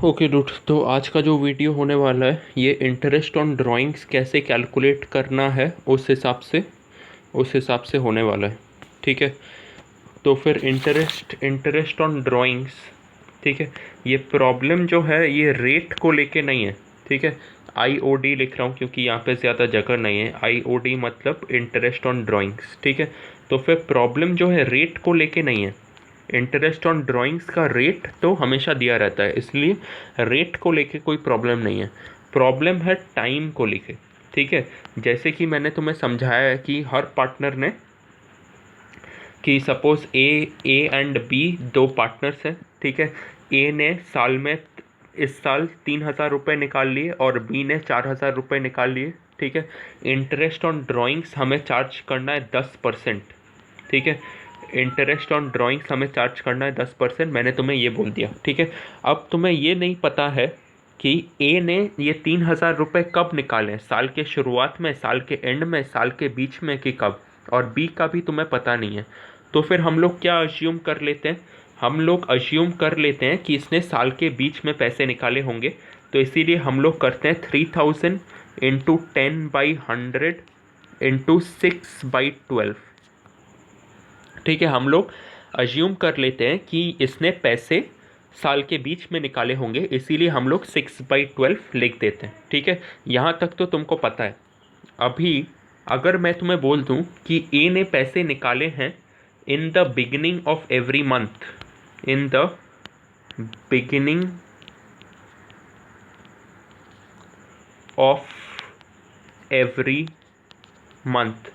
Okay dude, तो आज का जो वीडियो होने वाला है ये इंटरेस्ट ऑन ड्राइंग्स कैसे कैलकुलेट करना है उस हिसाब से होने वाला है। ठीक है, तो फिर इंटरेस्ट ऑन ड्राइंग्स। ठीक है, ये प्रॉब्लम जो है ये रेट को लेके नहीं है। ठीक है, आई ओ डी लिख रहा हूँ क्योंकि यहाँ पे ज़्यादा जगह नहीं है। आई ओ डी मतलब इंटरेस्ट ऑन ड्राइंग्स। ठीक है, तो फिर प्रॉब्लम जो है रेट को लेके नहीं है। इंटरेस्ट ऑन ड्राइंग्स का रेट तो हमेशा दिया रहता है, इसलिए रेट को लेके कोई प्रॉब्लम नहीं है। प्रॉब्लम है टाइम को लेके। ठीक है, जैसे कि मैंने तुम्हें समझाया है कि हर पार्टनर ने, कि सपोज़ ए एंड बी दो पार्टनर्स हैं। ठीक है, ए ने साल में इस साल 3,000 रुपये निकाल लिए और बी ने 4,000 रुपये निकाल लिए। ठीक है, इंटरेस्ट ऑन ड्राइंग्स हमें चार्ज करना है 10%। ठीक है, इंटरेस्ट ऑन ड्राइंग्स हमें चार्ज करना है 10%। मैंने तुम्हें ये बोल दिया। ठीक है, अब तुम्हें ये नहीं पता है कि ए ने ये 3,000 रुपये कब निकाले, साल के शुरुआत में, साल के एंड में, साल के बीच में, कि कब, और बी का भी तुम्हें पता नहीं है। तो फिर हम लोग क्या अज्यूम कर लेते हैं? हम लोग अज्यूम कर लेते हैं कि इसने साल के बीच में पैसे निकाले होंगे, तो इसीलिए हम लोग करते हैं 3,000 इंटू 10/100 इंटू 6/12। ठीक है, हम लोग अज्यूम कर लेते हैं कि इसने पैसे साल के बीच में निकाले होंगे, इसीलिए हम लोग 6/12 लिख देते हैं। ठीक है, यहाँ तक तो तुमको पता है। अभी अगर मैं तुम्हें बोल दूँ कि ए ने पैसे निकाले हैं in the beginning of every month, in the beginning of every month,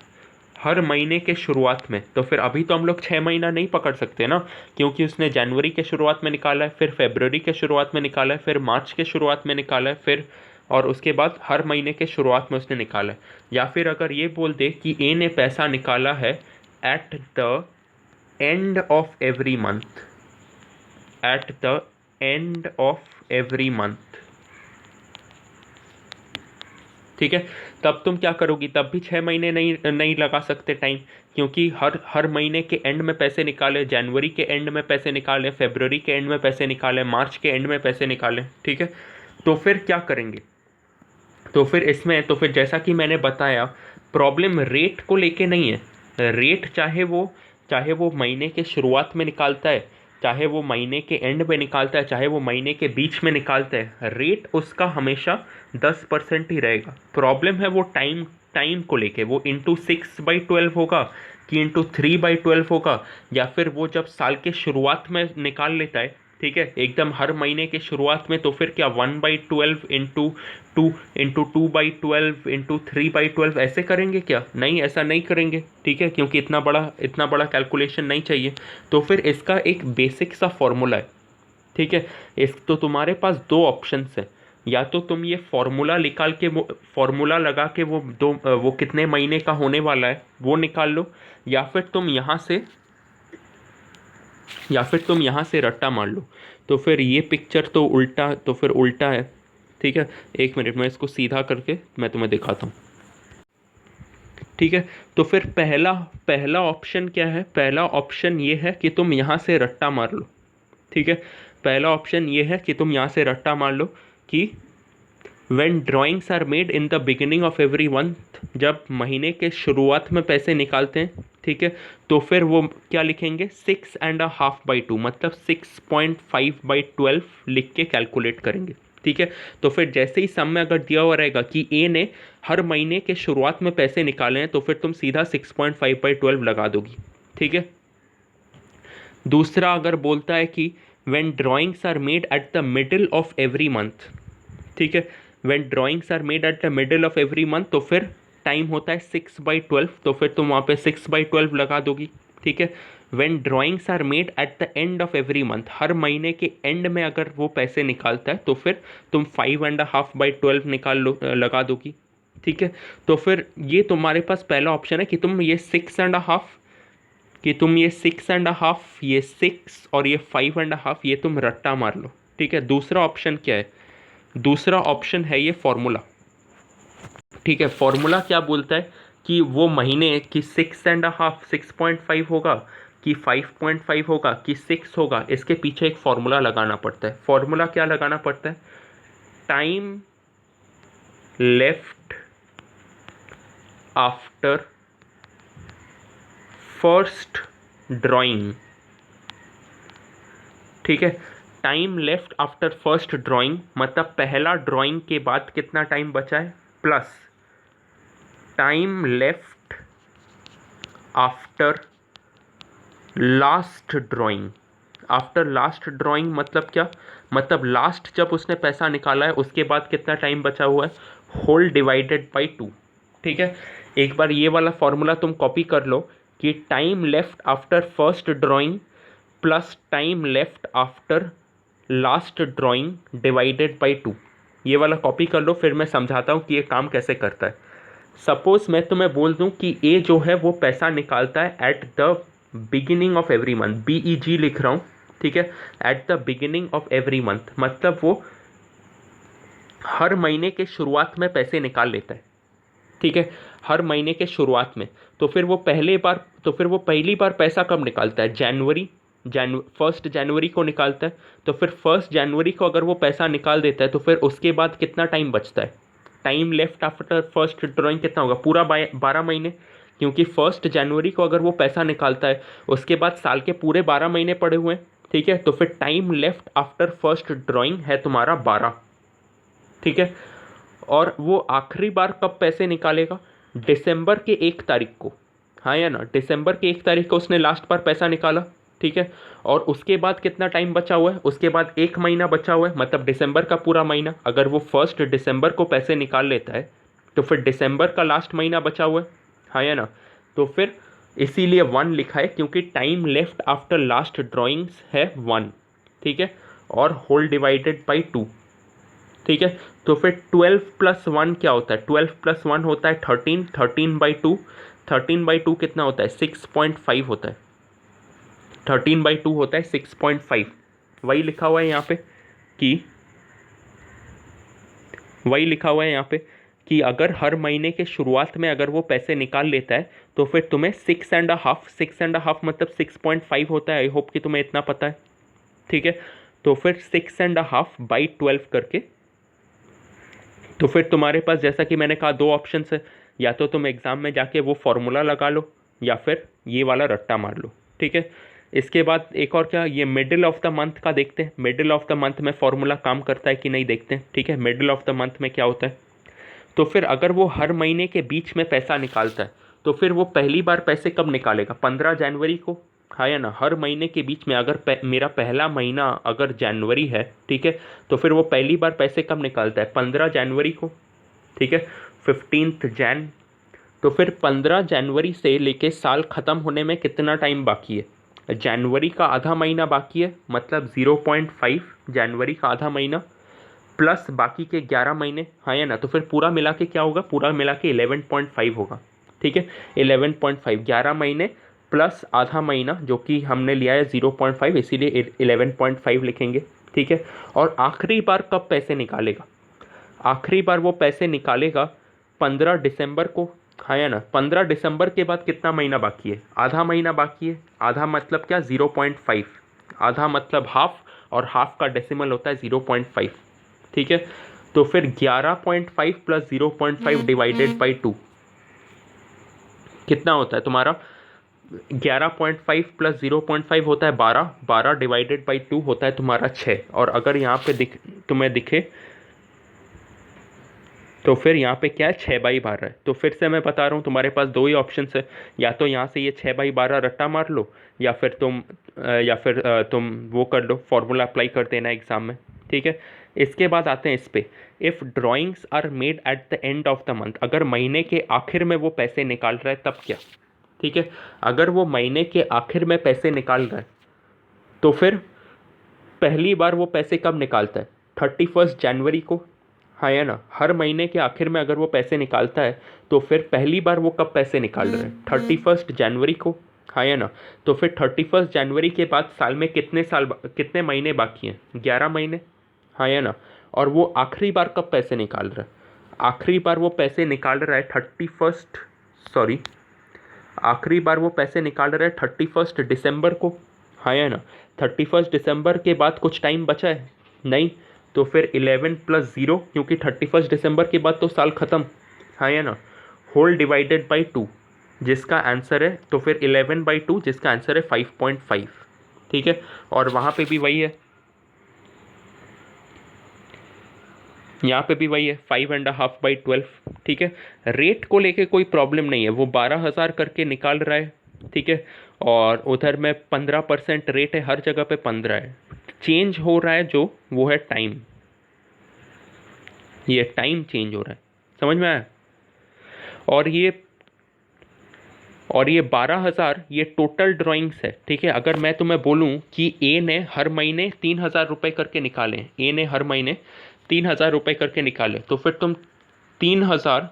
हर महीने के शुरुआत में, तो फिर अभी तो हम लोग 6 महीना नहीं पकड़ सकते ना, क्योंकि उसने जनवरी के शुरुआत में निकाला है, फिर फरवरी के शुरुआत में निकाला है, फिर मार्च के शुरुआत में निकाला है, फिर और उसके बाद हर महीने के शुरुआत में उसने निकाला है। या फिर अगर ये बोल दे कि ए ने पैसा निकाला है eight the end of every month, eight the end of every month. ठीक है, तब तुम क्या करोगी? तब भी 6 महीने नहीं लगा सकते टाइम, क्योंकि हर महीने के एंड में पैसे निकाले, जनवरी के एंड में पैसे निकाले, फरवरी के एंड में पैसे निकाले, मार्च के एंड में पैसे निकाले। ठीक है, तो फिर क्या करेंगे? तो फिर इसमें, तो फिर जैसा कि मैंने बताया, प्रॉब्लम रेट को लेके नहीं है। रेट चाहे वो महीने के शुरुआत में निकालता है, चाहे वो महीने के एंड में निकालता है, चाहे वो महीने के बीच में निकालता है, रेट उसका हमेशा 10% ही रहेगा। प्रॉब्लम है वो टाइम को लेके, वो इंटू 6/12 होगा कि इंटू 3/12 होगा, या फिर वो जब साल के शुरुआत में निकाल लेता है, ठीक है, एकदम हर महीने के शुरुआत में, तो फिर क्या 1/12 इंटू 2/12 इंटू 3/12 ऐसे करेंगे क्या? नहीं, ऐसा नहीं करेंगे। ठीक है, क्योंकि इतना बड़ा कैलकुलेशन नहीं चाहिए। तो फिर इसका एक बेसिक सा फॉर्मूला है। ठीक है, इस तो तुम्हारे पास दो ऑप्शंस हैं। या तो तुम ये फॉर्मूला निकाल के, वो फॉर्मूला लगा के वो कितने महीने का होने वाला है वो निकाल लो, या फिर तुम यहाँ से रट्टा मार लो। तो फिर ये पिक्चर तो फिर उल्टा है। ठीक है, एक मिनट में इसको सीधा करके मैं तुम्हें दिखाता हूँ। ठीक है, तो फिर पहला पहला ऑप्शन क्या है? पहला ऑप्शन ये है कि तुम यहाँ से रट्टा मार लो। ठीक है, पहला ऑप्शन ये है कि तुम यहाँ से रट्टा मार लो कि when drawings are made in the beginning of every month, जब महीने के शुरुआत में पैसे निकालते हैं, ठीक है, तो फिर वो क्या लिखेंगे? 6.5/2 मतलब 6.5/12 लिख के कैलकुलेट करेंगे। ठीक है, तो फिर जैसे ही सम में अगर दिया हुआ रहेगा कि ए ने हर महीने के शुरुआत में पैसे निकाले हैं, तो फिर तुम सीधा 6.5/12 लगा दोगी। ठीक है, दूसरा अगर बोलता है कि when drawings are made at the middle of every month, ठीक है, when drawings are made at the middle of every month, तो फिर टाइम होता है 6/12, तो फिर तुम वहाँ पे 6/12 लगा दोगी। ठीक है, when drawings are made at the end of every month, हर महीने के एंड में अगर वो पैसे निकालता है, तो फिर तुम 5.5/12 लगा दोगी। ठीक है, तो फिर ये तुम्हारे पास पहला ऑप्शन है कि तुम ये 6.5, ये 6 और ये 5.5, ये तुम रट्टा मार लो। ठीक है, दूसरा ऑप्शन क्या है? दूसरा ऑप्शन है ये फॉर्मूला। ठीक है, फॉर्मूला क्या बोलता है कि वो महीने की 6.5 6.5 होगा, कि 5.5 होगा कि 6 होगा, इसके पीछे एक फॉर्मूला लगाना पड़ता है। फॉर्मूला क्या लगाना पड़ता है? Time left after first drawing, ठीक है। Time left after first drawing मतलब पहला ड्राइंग के बाद कितना टाइम बचा है, plus time left after last drawing. After last drawing मतलब क्या? मतलब लास्ट जब उसने पैसा निकाला है उसके बाद कितना टाइम बचा हुआ है, होल डिवाइडेड बाई 2, ठीक है। एक बार ये वाला फॉर्मूला तुम कॉपी कर लो कि time left after first drawing plus time left after last drawing divided by 2। ये वाला कॉपी कर लो, फिर मैं समझाता हूँ कि ये काम कैसे करता है। सपोज मैं तुम्हें बोल दूं कि ए जो है वो पैसा निकालता है at the beginning of every month, BEG लिख रहा हूँ, ठीक है। At the beginning of every month मतलब वो हर महीने के शुरुआत में पैसे निकाल लेता है, ठीक है, हर महीने के शुरुआत में। तो फिर वो पहली बार पैसा कब निकालता है? फर्स्ट जनवरी को निकालता है। तो फिर 1 जनवरी को अगर वो पैसा निकाल देता है तो फिर उसके बाद कितना टाइम बचता है? Time left after first drawing कितना होगा? पूरा 12 महीने, क्योंकि 1 जनवरी को अगर वो पैसा निकालता है उसके बाद साल के पूरे 12 महीने पड़े हुए हैं, ठीक है। तो फिर time left after first drawing है तुम्हारा 12, ठीक है। और वो आखिरी बार कब पैसे निकालेगा? दिसंबर के 1 तारीख को, हाँ या ना? दिसंबर के 1 तारीख को उसने लास्ट बार पैसा निकाला, ठीक है। और उसके बाद कितना टाइम बचा हुआ है? उसके बाद 1 महीना बचा हुआ है, मतलब दिसंबर का पूरा महीना। अगर वो 1 दिसंबर को पैसे निकाल लेता है तो फिर दिसंबर का लास्ट महीना बचा हुआ है, हाँ या ना? तो फिर इसीलिए 1 लिखा है, क्योंकि time left after last drawings है 1, ठीक है, और होल डिवाइडेड बाई 2, ठीक है। तो फिर 12 + 1 क्या होता है? 12 + 1 होता है 13, 13/2, 13/2 कितना होता है? 6.5 होता है। 13/2 होता है 6.5। वही लिखा हुआ है यहाँ पे कि अगर हर महीने के शुरुआत में अगर वो पैसे निकाल लेता है तो फिर तुम्हें 6.5 मतलब 6.5 होता है। आई होप कि तुम्हें इतना पता है, ठीक है। तो फिर 6.5/12 करके, तो फिर तुम्हारे पास जैसा कि मैंने कहा 2 ऑप्शन है, या तो तुम एग्ज़ाम में जाके वो फॉर्मूला लगा लो या फिर ये वाला रट्टा मार लो, ठीक है। इसके बाद एक और क्या, ये मिडिल ऑफ द मंथ का देखते हैं। मिडिल ऑफ द मंथ में फॉर्मूला काम करता है कि नहीं देखते हैं, ठीक है। मिडिल ऑफ द मंथ में क्या होता है? तो फिर अगर वो हर महीने के बीच में पैसा निकालता है तो फिर वो पहली बार पैसे कब निकालेगा? 15 जनवरी को, हाँ या ना? हर महीने के बीच में अगर मेरा पहला महीना अगर जनवरी है, ठीक है, तो फिर वो पहली बार पैसे कब निकालता है? 15 जनवरी को, ठीक है, 15th जैन। तो फिर 15 जनवरी से लेके साल ख़त्म होने में कितना टाइम बाकी है? जनवरी का आधा महीना बाकी है, मतलब 0.5 जनवरी का आधा महीना प्लस बाकी के 11 महीने, हाँ या ना? तो फिर पूरा मिला के क्या होगा? पूरा मिला के 11.5 होगा, ठीक है। 11.5, 11 महीने प्लस आधा महीना जो कि हमने लिया है 0.5, इसीलिए 11.5 लिखेंगे, ठीक है। और आखिरी बार कब पैसे निकालेगा? आखिरी बार वो पैसे निकालेगा 15 दिसंबर को, हाँ या ना? 15 दिसंबर के बाद कितना महीना बाकी है? आधा महीना बाकी है। आधा मतलब क्या? 0.5। आधा मतलब हाफ, और हाफ का डेसिमल होता है 0.5, ठीक है। तो फिर 11.5 + 0.5 डिवाइडेड बाई 2 कितना होता है तुम्हारा? 11.5 + 0.5 होता है 12, 12 डिवाइडेड बाई 2 होता है तुम्हारा 6। और अगर यहाँ पे तुम्हें दिखे तो फिर यहाँ पे क्या है? 6/12 है। तो फिर से मैं बता रहा हूँ, तुम्हारे पास 2 ही ऑप्शन है, या तो यहाँ से ये 6/12 रट्टा मार लो, या फिर तुम वो कर लो, फॉर्मूला अप्लाई कर देना एग्ज़ाम में, ठीक है। इसके बाद आते हैं इस पे, if drawings are made at the end of the month, अगर महीने के आखिर में वो पैसे निकाल रहा है तब क्या, ठीक है। अगर वो महीने के आखिर में पैसे निकाल रहा है तो फिर पहली बार वो पैसे कब निकालता है? 31 जनवरी को, हाँ या ना? हर महीने के आखिर में अगर वो पैसे निकालता है तो फिर पहली बार वो कब पैसे निकाल रहा है? 31 जनवरी को, हाँ या ना? तो फिर 31 जनवरी के बाद साल में कितने महीने बाकी हैं? 11 महीने, हाँ या ना? और वो आखिरी बार कब पैसे निकाल रहा है? आखिरी बार वो पैसे निकाल रहा है आखिरी बार वो पैसे निकाल रहा है 31 दिसंबर को, हाँ या ना। 31 दिसंबर के बाद कुछ टाइम बचा है नहीं, तो फिर 11 + 0, क्योंकि 31 दिसंबर के बाद तो साल ख़त्म, हाँ या ना। होल डिवाइडेड बाई 2 जिसका आंसर है, तो फिर 11/2 जिसका आंसर है 5.5, ठीक है। और वहाँ पे भी वही है, यहाँ पे भी वही है 5.5/12, ठीक है। रेट को लेके कोई प्रॉब्लम नहीं है, वो 12,000 करके निकाल रहा है, ठीक है। और उधर में 15% रेट है, हर जगह पे 15 है। चेंज हो रहा है जो, वो है टाइम, ये टाइम चेंज हो रहा है, समझ में आया। और ये 12,000 ये टोटल ड्राइंग्स है, ठीक है। अगर मैं तुम्हें बोलूँ कि ए ने हर महीने 3,000 रुपये करके निकाले, ए ने हर महीने 3,000 रुपये करके निकाले, तो फिर तुम 3,000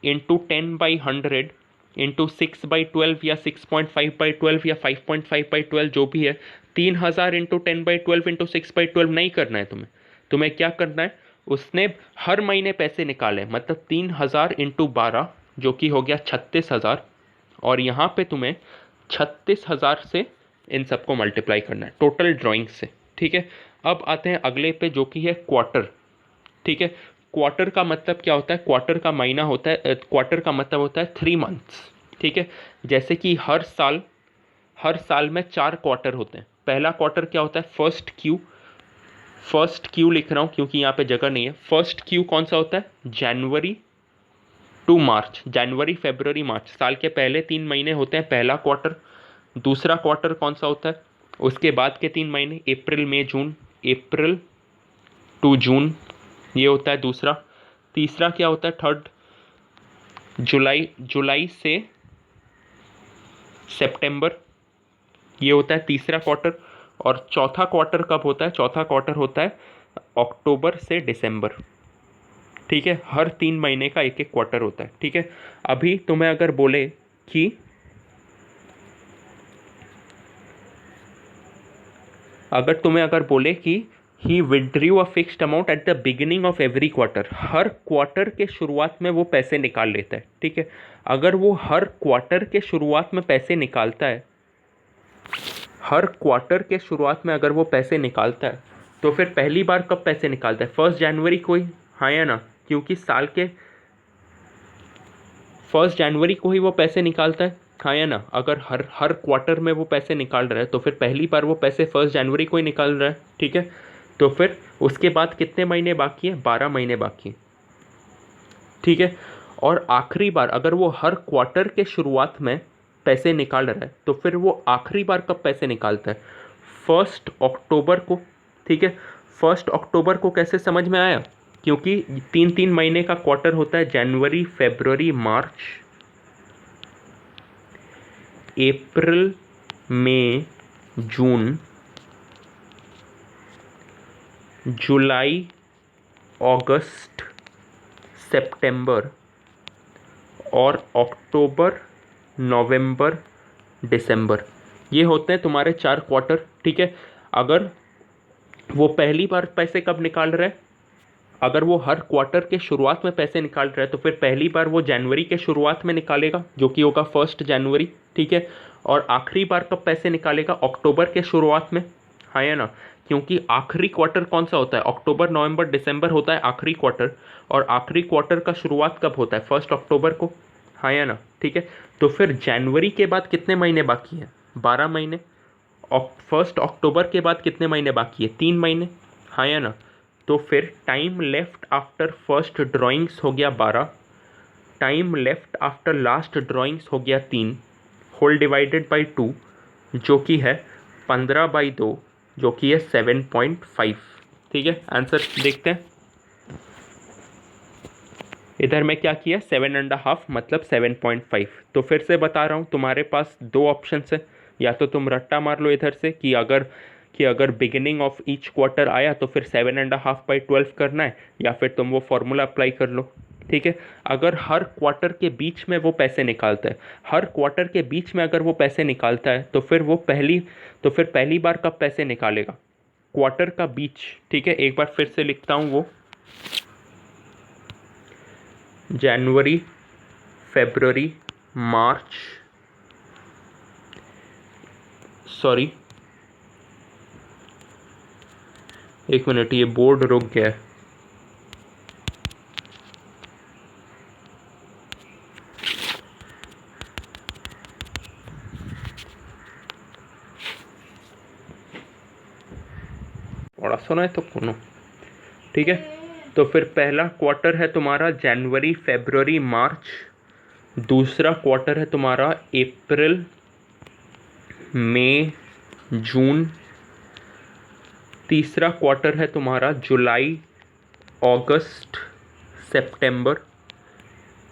इंटू 10/100 इंटू 6/12 या 6.5/12 या 5.5/12 जो भी है, 3,000 इंटू 10/12 इंटू 6/12 नहीं करना है तुम्हें। तुम्हें क्या करना है, उसने हर महीने पैसे निकाले, मतलब 3,000 इंटू 12 जो कि हो गया 36,000, और यहाँ पे तुम्हें 36,000 से इन सबको मल्टीप्लाई करना है टोटल ड्राइंग से, ठीक है। अब आते हैं अगले पे जो कि है क्वार्टर, ठीक है। क्वार्टर का मतलब क्या होता है, क्वार्टर का महीना होता है, क्वार्टर का मतलब होता है 3 मंथ्स, ठीक है। जैसे कि हर साल में 4 क्वार्टर होते हैं। पहला क्वार्टर क्या होता है, फर्स्ट क्यू लिख रहा हूँ क्योंकि यहाँ पे जगह नहीं है। फर्स्ट क्यू कौन सा होता है, जनवरी टू मार्च, जनवरी फरवरी मार्च, साल के पहले 3 महीने होते हैं पहला क्वार्टर। दूसरा क्वार्टर कौन सा होता है, उसके बाद के 3 महीने, अप्रैल मई जून, अप्रैल टू जून, ये होता है दूसरा। तीसरा क्या होता है, थर्ड, जुलाई से सितंबर, ये होता है तीसरा क्वार्टर। और चौथा क्वार्टर कब होता है, चौथा क्वार्टर होता है अक्टूबर से दिसंबर, ठीक है। हर 3 महीने का एक एक क्वार्टर होता है, ठीक है। अभी तुम्हें अगर बोले कि ही withdrew a fixed amount at the beginning of every quarter, her quarter के शुरुआत में वो पैसे निकाल लेता है, ठीक है। अगर वो हर क्वार्टर के शुरुआत में पैसे निकालता है, हर क्वार्टर के शुरुआत में अगर वो पैसे निकालता है, तो फिर पहली बार कब पैसे निकालता है, 1 जनवरी को ही, हाँ या ना। क्योंकि साल के 1 जनवरी को ही वो पैसे निकालता है, हाँ या ना। अगर हर क्वार्टर में वो पैसे निकाल रहा है, तो फिर पहली बार वो पैसे 1 जनवरी को ही निकाल रहा है, ठीक है। तो फिर उसके बाद कितने महीने बाकी है, 12 महीने बाकी है, ठीक है। और आखिरी बार अगर वो हर क्वार्टर के शुरुआत में पैसे निकाल रहा है, तो फिर वो आखिरी बार कब पैसे निकालता है, 1 अक्टूबर को, ठीक है। 1 अक्टूबर को कैसे समझ में आया, क्योंकि 3 महीने का क्वार्टर होता है, जनवरी फरवरी मार्च अप्रैल मई जून जुलाई अगस्त सितंबर और अक्टूबर नवंबर दिसंबर, ये होते हैं तुम्हारे 4 क्वार्टर, ठीक है। अगर वो पहली बार पैसे कब निकाल रहा है, अगर वो हर क्वार्टर के शुरुआत में पैसे निकाल रहा है, तो फिर पहली बार वो जनवरी के शुरुआत में निकालेगा जो कि होगा 1 जनवरी, ठीक है। और आखिरी बार कब पैसे निकालेगा, अक्टूबर के शुरुआत में, हाँ या ना। क्योंकि आखिरी क्वार्टर कौन सा होता है, अक्टूबर नवंबर दिसंबर होता है आखिरी क्वार्टर, और आखिरी क्वार्टर का शुरुआत कब होता है, 1 अक्टूबर को, हाँ या ना, ठीक है। तो फिर जनवरी के बाद कितने महीने बाकी हैं, 12 महीने। और 1 अक्टूबर के बाद कितने महीने बाकी है, 3 महीने, हाँ या ना। तो फिर time left after first drawings हो गया 12, time left after last drawings हो गया 3, होल डिवाइडेड बाई 2 जो कि है 15/2 जो कि है 7.5, ठीक है। आंसर देखते हैं, इधर मैं क्या किया, 7.5 मतलब 7.5। तो फिर से बता रहा हूँ, तुम्हारे पास 2 ऑप्शन है, या तो तुम रट्टा मार लो इधर से कि अगर बिगिनिंग ऑफ ईच क्वार्टर आया तो फिर 7.5/12 करना है, या फिर तुम वो फॉर्मूला अप्लाई कर लो, ठीक है। अगर हर क्वार्टर के बीच में वो पैसे निकालता है, हर क्वार्टर के बीच में अगर वो पैसे निकालता है, तो फिर पहली बार कब पैसे निकालेगा, क्वार्टर का बीच, ठीक है। एक बार फिर से लिखता हूँ, वो जनवरी फरवरी मार्च सॉरी, एक मिनट, ये बोर्ड रुक गया है। पढ़ा सुना है तो सुनो, ठीक है। तो फिर पहला क्वार्टर है तुम्हारा जनवरी फरवरी मार्च, दूसरा क्वार्टर है तुम्हारा अप्रैल मई जून, तीसरा क्वार्टर है तुम्हारा जुलाई अगस्त सितंबर,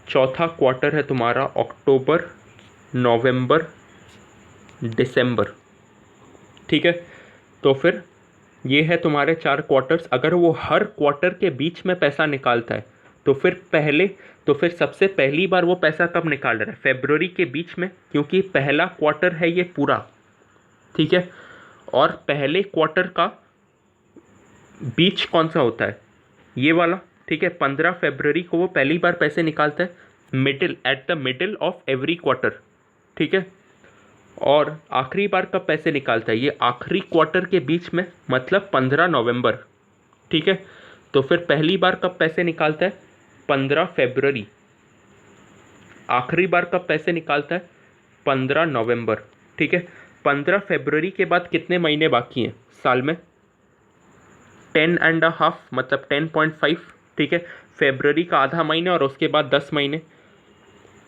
चौथा क्वार्टर है तुम्हारा अक्टूबर नवंबर दिसंबर, ठीक है। तो फिर ये है तुम्हारे 4 क्वार्टर्स। अगर वो हर क्वार्टर के बीच में पैसा निकालता है तो फिर सबसे पहली बार वो पैसा कब निकाल रहा है? फरवरी के बीच में, क्योंकि पहला क्वार्टर है ये पूरा, ठीक है। और पहले क्वार्टर का बीच कौन सा होता है? ये वाला, ठीक है। 15 फरवरी को वो पहली बार पैसे निकालता है, at the middle of every quarter, ठीक है। और आखिरी बार कब पैसे निकालता है? ये आखिरी क्वार्टर के बीच में, मतलब 15 नवंबर, ठीक है। तो फिर पहली बार कब पैसे निकालता है? 15 फरवरी। आखिरी बार कब पैसे निकालता है? 15 नवंबर, ठीक है। 15 फरवरी के बाद कितने महीने बाकी हैं साल में? 10.5, मतलब 10.5, ठीक है। फरवरी का आधा महीना और उसके बाद 10 महीने।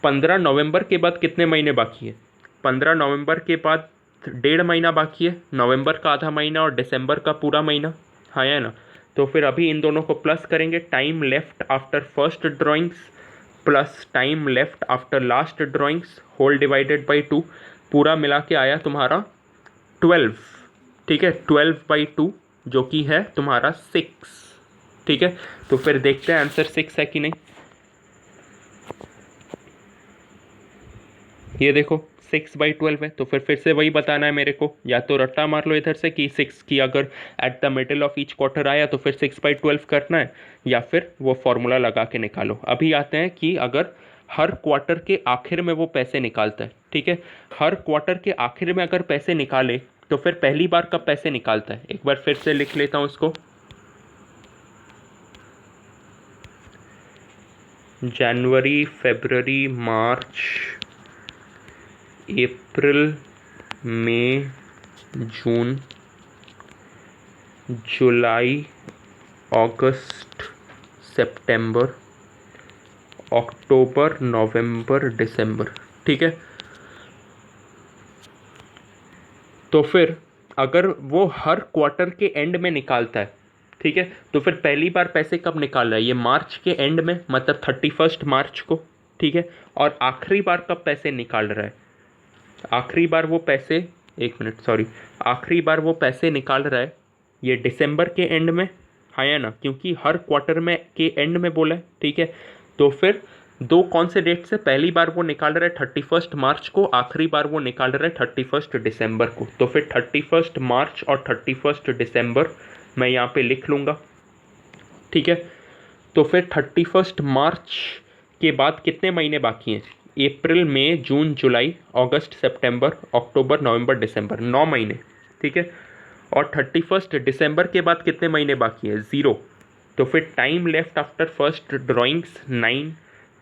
15 नवंबर के बाद कितने महीने बाकी है? 15 नवंबर के बाद 1.5 महीना बाकी है, नवंबर का आधा महीना और दिसंबर का पूरा महीना, हाँ है ना। तो फिर अभी इन दोनों को प्लस करेंगे, time left after first drawings plus time left after last drawings whole divided by 2, पूरा मिला के आया तुम्हारा 12, ठीक है। 12/2 जो कि है तुम्हारा 6, ठीक है। तो फिर देखते हैं आंसर 6 है कि नहीं। ये देखो 6/12 है, तो फिर से वही बताना है मेरे को, या तो रट्टा मार लो इधर से कि 6 की अगर at the middle of each quarter आया तो फिर 6/12 करना है, या फिर वो फॉर्मूला लगा के निकालो। अभी आते हैं कि अगर हर क्वार्टर के आखिर में वो पैसे निकालता है, ठीक है। हर क्वार्टर के आखिर में अगर पैसे निकाले तो फिर पहली बार कब पैसे निकालता है? एक बार फिर से लिख लेता हूँ इसको, जनवरी फरवरी मार्च अप्रैल मई जून जुलाई अगस्त सितंबर अक्टूबर नवंबर दिसंबर, ठीक है। तो फिर अगर वो हर क्वार्टर के एंड में निकालता है, ठीक है, तो फिर पहली बार पैसे कब निकाल रहा है? ये मार्च के एंड में, मतलब 31 मार्च को, ठीक है। और आखिरी बार कब पैसे निकाल रहा है? आखिरी बार वो पैसे, एक मिनट सॉरी, आखिरी बार वो पैसे निकाल रहा है ये दिसंबर के एंड में, हाँ या ना, क्योंकि हर क्वार्टर में के एंड में बोला है, ठीक है। तो फिर दो कौन से डेट से पहली बार वो निकाल रहा है? 31 मार्च को, आखिरी बार वो निकाल रहा है 31 दिसंबर को। तो फिर 31 मार्च और 31 दिसंबर मैं यहाँ पे लिख लूँगा, ठीक है। तो फिर 31 मार्च के बाद कितने महीने बाकी हैं? अप्रैल मई जून जुलाई अगस्त सितंबर अक्टूबर नवंबर दिसंबर, 9 महीने, ठीक है। और 31 दिसंबर के बाद कितने महीने बाकी है? 0। तो फिर time left after first drawings 9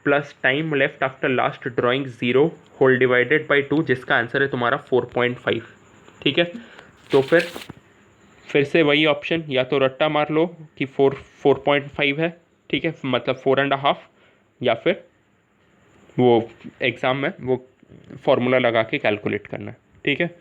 plus time left after last drawing 0 whole divided by 2, जिसका आंसर है तुम्हारा 4.5, ठीक है। तो फिर से वही ऑप्शन, या तो रट्टा मार लो कि 4.5 है, ठीक है, मतलब 4.5, या फिर वो एग्ज़ाम में वो फॉर्मूला लगा के कैलकुलेट करना है, ठीक है।